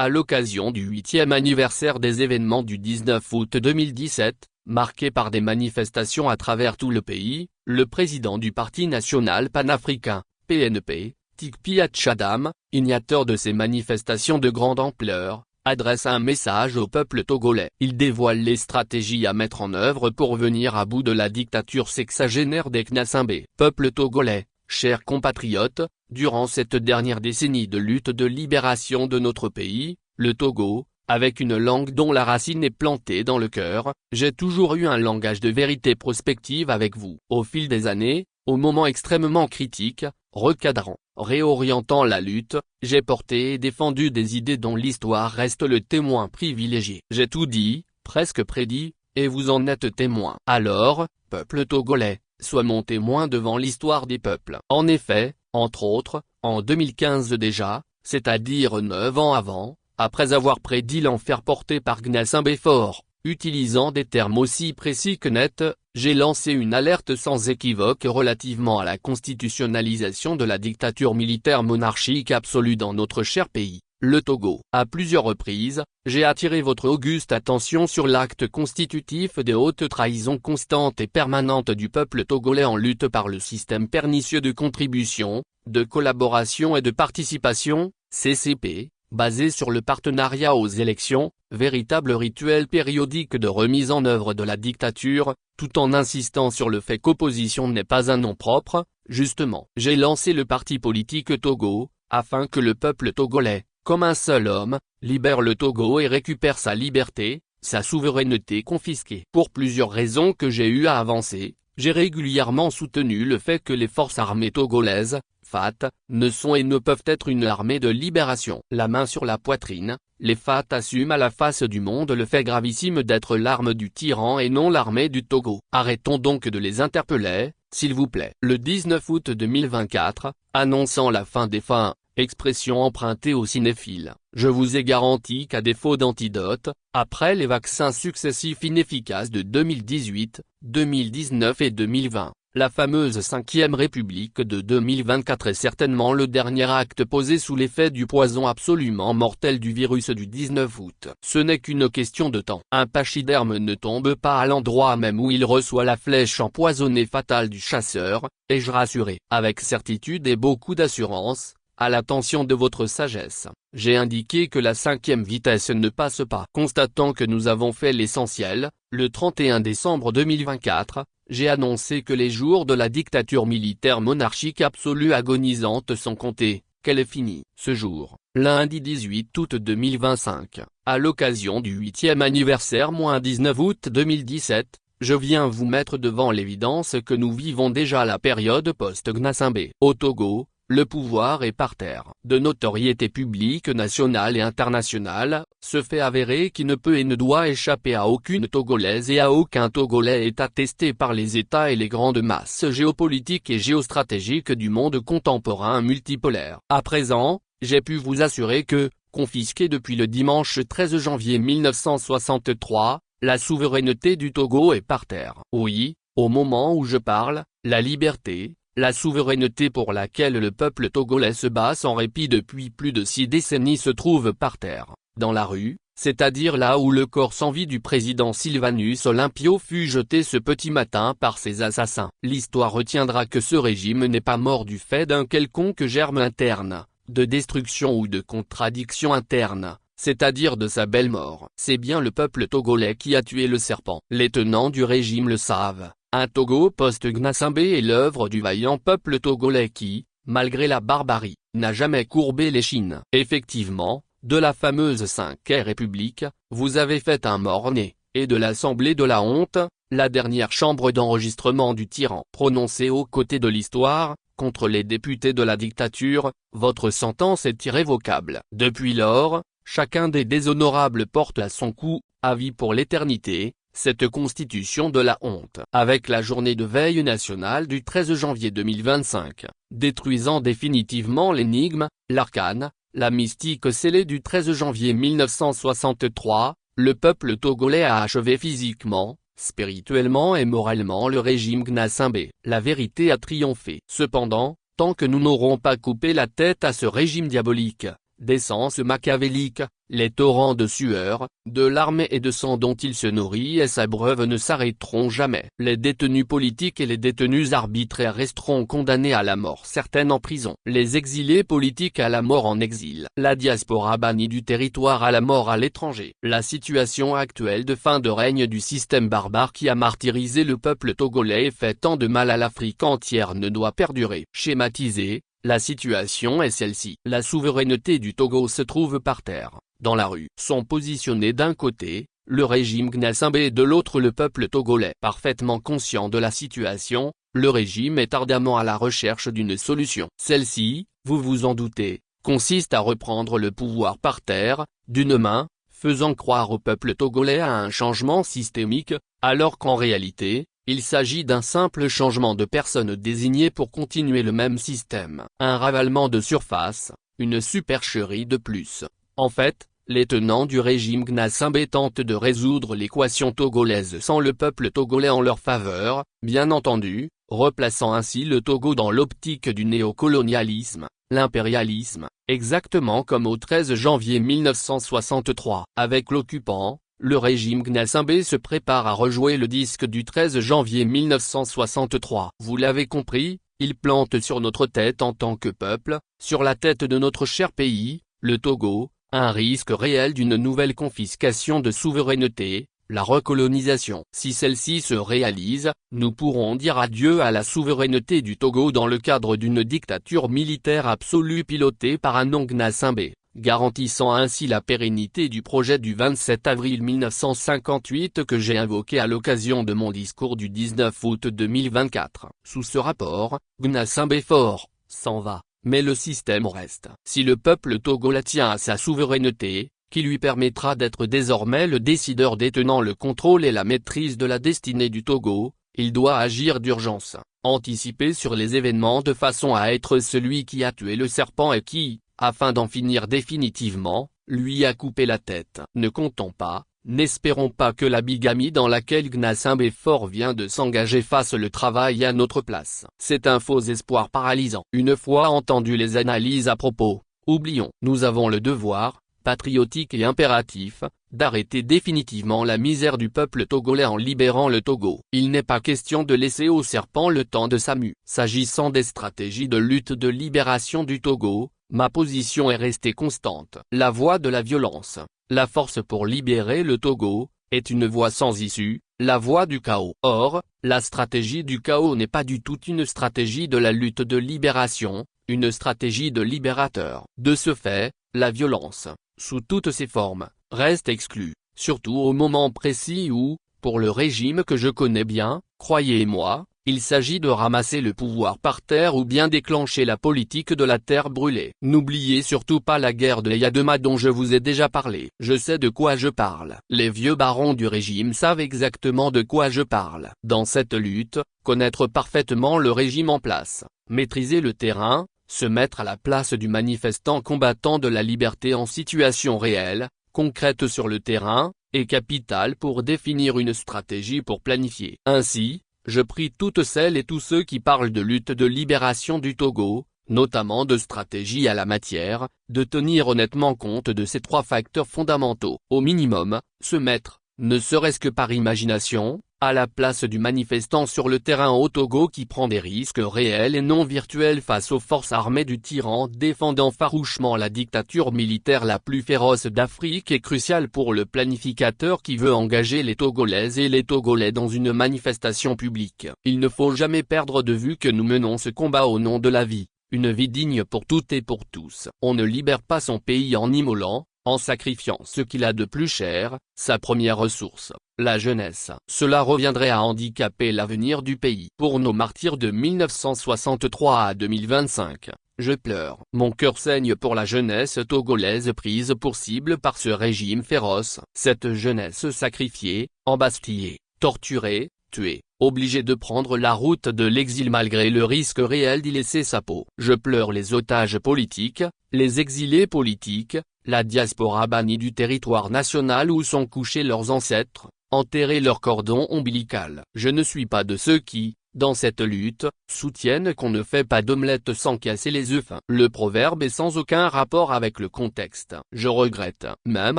à l'occasion du 8e anniversaire des événements du 19 août 2017, marqués par des manifestations à travers tout le pays, le président du Parti national panafricain, PNP, Tikpi Hatchadam, initiateur de ces manifestations de grande ampleur, adresse un message au peuple togolais. Il dévoile les stratégies à mettre en œuvre pour venir à bout de la dictature sexagénaire des Gnassingbé. Peuple togolais, chers compatriotes, durant cette dernière décennie de lutte de libération de notre pays, le Togo, avec une langue dont la racine est plantée dans le cœur, j'ai toujours eu un langage de vérité prospective avec vous. Au fil des années, au moment extrêmement critique, recadrant, réorientant la lutte, j'ai porté et défendu des idées dont l'histoire reste le témoin privilégié. J'ai tout dit, presque prédit, et vous en êtes témoin. Alors, peuple togolais, sois mon témoin devant l'histoire des peuples. En effet, entre autres, en 2015 déjà, c'est-à-dire 9 ans avant, après avoir prédit l'enfer porté par Gnassingbé fort, utilisant des termes aussi précis que nets, j'ai lancé une alerte sans équivoque relativement à la constitutionnalisation de la dictature militaire monarchique absolue dans notre cher pays, le Togo. À plusieurs reprises, j'ai attiré votre auguste attention sur l'acte constitutif de haute trahison constante et permanente du peuple togolais en lutte par le système pernicieux de contribution, de collaboration et de participation, CCP, basé sur le partenariat aux élections, véritable rituel périodique de remise en œuvre de la dictature, tout en insistant sur le fait qu'opposition n'est pas un nom propre. Justement, j'ai lancé le parti politique Togo, afin que le peuple togolais, comme un seul homme, libère le Togo et récupère sa liberté, sa souveraineté confisquée. Pour plusieurs raisons que j'ai eu à avancer, j'ai régulièrement soutenu le fait que les forces armées togolaises, FAT, ne sont et ne peuvent être une armée de libération. La main sur la poitrine, les FAT assument à la face du monde le fait gravissime d'être l'arme du tyran et non l'armée du Togo. Arrêtons donc de les interpeller, s'il vous plaît. Le 19 août 2024, annonçant la fin des fins, expression empruntée aux cinéphiles, je vous ai garanti qu'à défaut d'antidote, après les vaccins successifs inefficaces de 2018, 2019 et 2020, la fameuse 5e République de 2024 est certainement le dernier acte posé sous l'effet du poison absolument mortel du virus du 19 août. Ce n'est qu'une question de temps. Un pachyderme ne tombe pas à l'endroit même où il reçoit la flèche empoisonnée fatale du chasseur, ai-je rassuré. Avec certitude et beaucoup d'assurance, à l'attention de votre sagesse, j'ai indiqué que la 5e vitesse ne passe pas. Constatant que nous avons fait l'essentiel, le 31 décembre 2024, j'ai annoncé que les jours de la dictature militaire monarchique absolue agonisante sont comptés, qu'elle est finie. Ce jour, lundi 18 août 2025, à l'occasion du 8e anniversaire -19 août 2017, je viens vous mettre devant l'évidence que nous vivons déjà la période post-Gnassingbé. Au Togo, le pouvoir est par terre. De notoriété publique nationale et internationale, ce fait avéré qui ne peut et ne doit échapper à aucune Togolaise et à aucun Togolais est attesté par les États et les grandes masses géopolitiques et géostratégiques du monde contemporain multipolaire. À présent, j'ai pu vous assurer que, confisquée depuis le dimanche 13 janvier 1963, la souveraineté du Togo est par terre. Oui, au moment où je parle, la liberté, la souveraineté pour laquelle le peuple togolais se bat sans répit depuis plus de 6 décennies se trouve par terre, dans la rue, c'est-à-dire là où le corps sans vie du président Sylvanus Olympio fut jeté ce petit matin par ses assassins. L'histoire retiendra que ce régime n'est pas mort du fait d'un quelconque germe interne, de destruction ou de contradiction interne, c'est-à-dire de sa belle mort. C'est bien le peuple togolais qui a tué le serpent. Les tenants du régime le savent. Un Togo post-Gnassingbé est l'œuvre du vaillant peuple togolais qui, malgré la barbarie, n'a jamais courbé l'échine. Effectivement, de la fameuse 5e République, vous avez fait un mort-né, et de l'Assemblée de la honte, la dernière chambre d'enregistrement du tyran. Prononcée aux côtés de l'histoire, contre les députés de la dictature, votre sentence est irrévocable. Depuis lors, chacun des déshonorables porte à son cou, à vie pour l'éternité, cette constitution de la honte. Avec la journée de veille nationale du 13 janvier 2025, détruisant définitivement l'énigme, l'arcane, la mystique scellée du 13 janvier 1963, le peuple togolais a achevé physiquement, spirituellement et moralement le régime Gnassingbé. La vérité a triomphé. Cependant, tant que nous n'aurons pas coupé la tête à ce régime diabolique, d'essence machiavélique, les torrents de sueur, de larmes et de sang dont il se nourrit et s'abreuve ne s'arrêteront jamais. Les détenus politiques et les détenus arbitraires resteront condamnés à la mort certaine en prison. Les exilés politiques à la mort en exil. La diaspora bannie du territoire à la mort à l'étranger. La situation actuelle de fin de règne du système barbare qui a martyrisé le peuple togolais et fait tant de mal à l'Afrique entière ne doit perdurer. Schématisé, la situation est celle-ci. La souveraineté du Togo se trouve par terre. Dans la rue sont positionnés d'un côté, le régime Gnassingbé et de l'autre le peuple togolais. Parfaitement conscient de la situation, le régime est ardemment à la recherche d'une solution. Celle-ci, vous vous en doutez, consiste à reprendre le pouvoir par terre, d'une main, faisant croire au peuple togolais à un changement systémique, alors qu'en réalité, il s'agit d'un simple changement de personnes désignées pour continuer le même système. Un ravalement de surface, une supercherie de plus. En fait, les tenants du régime Gnassingbé tentent de résoudre l'équation togolaise sans le peuple togolais en leur faveur, bien entendu, replaçant ainsi le Togo dans l'optique du néocolonialisme, l'impérialisme, exactement comme au 13 janvier 1963. Avec l'occupant, le régime Gnassingbé se prépare à rejouer le disque du 13 janvier 1963. Vous l'avez compris, il plante sur notre tête en tant que peuple, sur la tête de notre cher pays, le Togo, un risque réel d'une nouvelle confiscation de souveraineté, la recolonisation. Si celle-ci se réalise, nous pourrons dire adieu à la souveraineté du Togo dans le cadre d'une dictature militaire absolue pilotée par un non Gnassingbé, garantissant ainsi la pérennité du projet du 27 avril 1958 que j'ai invoqué à l'occasion de mon discours du 19 août 2024. Sous ce rapport, Gnassingbé fort, s'en va. Mais le système reste. Si le peuple togolais tient à sa souveraineté, qui lui permettra d'être désormais le décideur détenant le contrôle et la maîtrise de la destinée du Togo, il doit agir d'urgence, anticiper sur les événements de façon à être celui qui a tué le serpent et qui, afin d'en finir définitivement, lui a coupé la tête. Ne comptons pas, n'espérons pas que la bigamie dans laquelle Gnassingbé fort vient de s'engager fasse le travail à notre place. C'est un faux espoir paralysant. Une fois entendu les analyses à propos, oublions. Nous avons le devoir, patriotique et impératif, d'arrêter définitivement la misère du peuple togolais en libérant le Togo. Il n'est pas question de laisser au serpent le temps de sa mue. S'agissant des stratégies de lutte de libération du Togo, ma position est restée constante. La voie de la violence, la force pour libérer le Togo, est une voie sans issue, la voie du chaos. Or, la stratégie du chaos n'est pas du tout une stratégie de la lutte de libération, une stratégie de libérateur. De ce fait, la violence, sous toutes ses formes, reste exclue, surtout au moment précis où, pour le régime que je connais bien, croyez-moi, il s'agit de ramasser le pouvoir par terre ou bien déclencher la politique de la terre brûlée. N'oubliez surtout pas la guerre de Yadema dont je vous ai déjà parlé. Je sais de quoi je parle. Les vieux barons du régime savent exactement de quoi je parle. Dans cette lutte, connaître parfaitement le régime en place, maîtriser le terrain, se mettre à la place du manifestant combattant de la liberté en situation réelle, concrète sur le terrain, est capital pour définir une stratégie pour planifier. Ainsi, je prie toutes celles et tous ceux qui parlent de lutte de libération du Togo, notamment de stratégie à la matière, de tenir honnêtement compte de ces trois facteurs fondamentaux. Au minimum, se mettre, ne serait-ce que par imagination, à la place du manifestant sur le terrain au Togo qui prend des risques réels et non virtuels face aux forces armées du tyran défendant farouchement la dictature militaire la plus féroce d'Afrique est crucial pour le planificateur qui veut engager les Togolaises et les Togolais dans une manifestation publique. Il ne faut jamais perdre de vue que nous menons ce combat au nom de la vie, une vie digne pour toutes et pour tous. On ne libère pas son pays en immolant, en sacrifiant ce qu'il a de plus cher, sa première ressource, la jeunesse. Cela reviendrait à handicaper l'avenir du pays. Pour nos martyrs de 1963 à 2025, je pleure. Mon cœur saigne pour la jeunesse togolaise prise pour cible par ce régime féroce. Cette jeunesse sacrifiée, embastillée, torturée, tuée, obligée de prendre la route de l'exil malgré le risque réel d'y laisser sa peau. Je pleure les otages politiques, les exilés politiques, la diaspora bannie du territoire national où sont couchés leurs ancêtres, enterrer leur cordon ombilical. Je ne suis pas de ceux qui, dans cette lutte, soutiennent qu'on ne fait pas d'omelette sans casser les œufs. Le proverbe est sans aucun rapport avec le contexte. Je regrette, même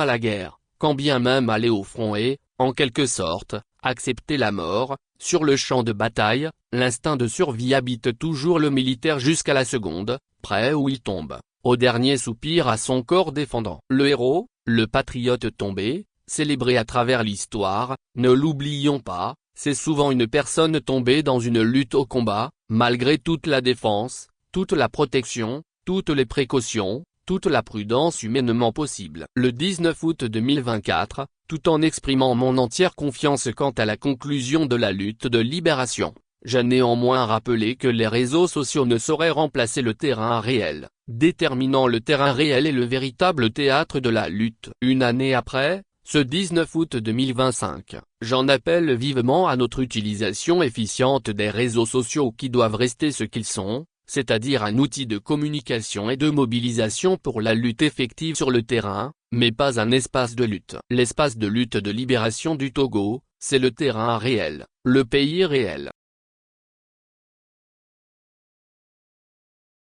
à la guerre, quand bien même aller au front est, en quelque sorte, accepter la mort. Sur le champ de bataille, l'instinct de survie habite toujours le militaire jusqu'à la seconde, près où il tombe, au dernier soupir à son corps défendant. Le héros, le patriote tombé, célébré à travers l'histoire, ne l'oublions pas, c'est souvent une personne tombée dans une lutte au combat, malgré toute la défense, toute la protection, toutes les précautions, toute la prudence humainement possible. Le 19 août 2024, tout en exprimant mon entière confiance quant à la conclusion de la lutte de libération, j'ai néanmoins rappelé que les réseaux sociaux ne sauraient remplacer le terrain réel, déterminant le terrain réel est le véritable théâtre de la lutte. Une année après, ce 19 août 2025, j'en appelle vivement à notre utilisation efficiente des réseaux sociaux qui doivent rester ce qu'ils sont, c'est-à-dire un outil de communication et de mobilisation pour la lutte effective sur le terrain, mais pas un espace de lutte. L'espace de lutte de libération du Togo, c'est le terrain réel, le pays réel.